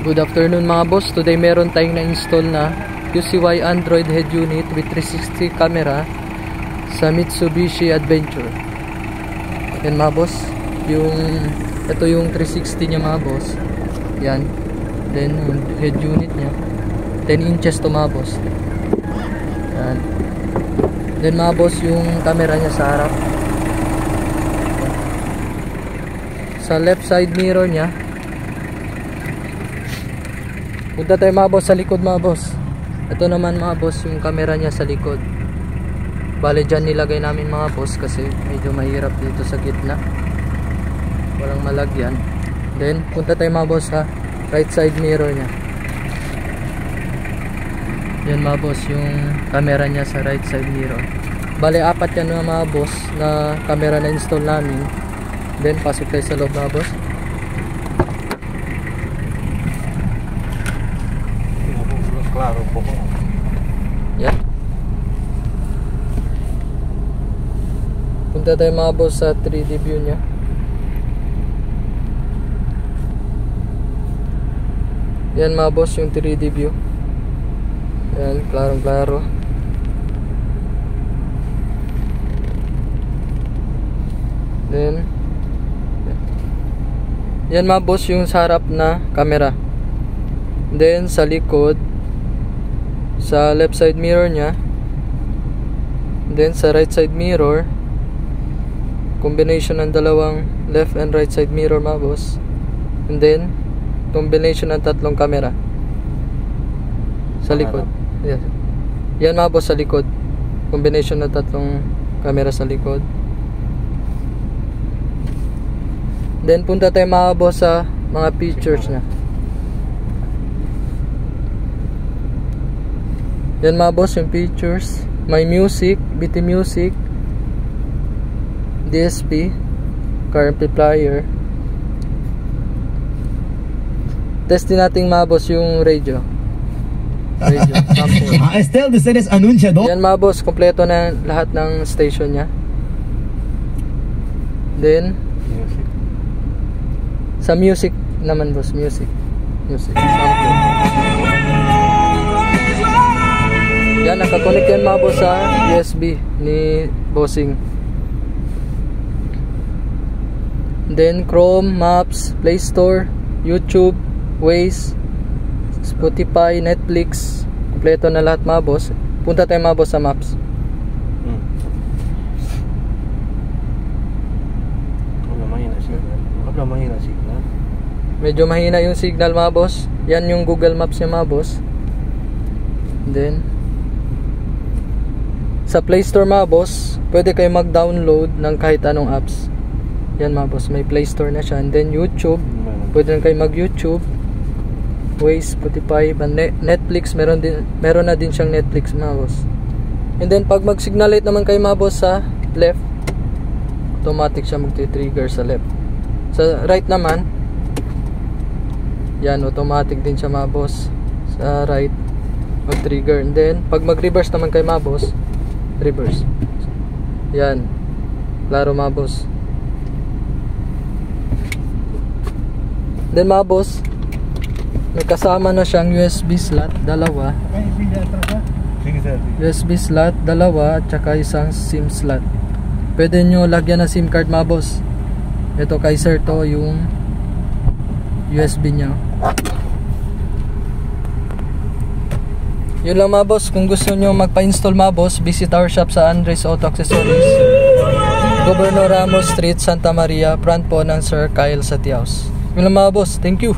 Good afternoon mga boss. Today meron tayong na-install na QCY Android head unit with 360 camera sa Mitsubishi Adventure. Yan mga boss. Ito yung 360 niya mga boss. Yan. Then head unit niya 10 inches to mga boss. Yan. Then mga boss, yung camera niya sa harap. Sa left side mirror niya. Punta tayo mga boss sa likod mga boss. Ito naman mga boss yung camera niya sa likod. Bale dyan nilagay namin mga boss kasi medyo mahirap dito sa gitna. Walang malagyan. Then punta tayo mga boss sa right side mirror niya. Yan mga boss yung camera niya sa right side mirror. Bale 4 yan mga boss na camera na install namin. Then pasok tayo sa loob mga boss. Klaro po. Yan. Punta tayo mga boss sa 3D view niya. Yan mga boss yung 3D view. Yan, klaro. Then yan mga boss yung sa harap na camera. Then sa likod, sa left side mirror niya, then sa right side mirror, combination ng dalawang left and right side mirror mga boss, and then combination ng 3 camera sa likod. Yes. Yan mga boss sa likod, combination ng 3 camera sa likod. Then punta tayo mga boss sa mga features niya. Yan mga boss yung features. May music, BT music, DSP, car amplifier. Testin natin mga boss yung radio. Sample. Estel de Seres anunciado. Yan mga boss, kompleto na lahat ng station niya. Then sa music naman boss, music sample. Yan, nakakonect yan mga boss sa USB ni Bossing. Then Chrome, Maps, Play Store, YouTube, Waze, Spotify, Netflix. Kompleto na lahat mga boss. Punta tayo mga boss sa Maps. Medyo mahina yung signal mga boss. Yan yung Google Maps niya mga boss. Then sa Play Store mga boss, pwede kayo mag-download ng kahit anong apps. Yan mga boss, may Play Store na siya. And then YouTube, pwede rin kayo mag-YouTube, Waze, Spotify, Netflix, meron na din siyang Netflix mga boss. And then pag mag-signal light naman kayo mga boss sa left, automatic siya magti-trigger sa left. Sa right naman, yan, automatic din siya mga boss. Sa right, mag-trigger. And then pag mag-reverse naman kayo mga boss, reverse. Yan, klaro mga boss. Then mga boss, may kasama na siyang USB slot, dalawa. USB slot, dalawa, at saka isang SIM slot. Pwede nyo lagyan ng SIM card mga boss. Ito kay sir to yung USB nya. Yun lang mga boss. Kung gusto nyo magpa-install mga boss, visit our shop sa Andres Auto Accessories, Governor Ramos Street, Santa Maria, front po ng Sir Kyle Satiaus. Yun lang mga boss. Thank you.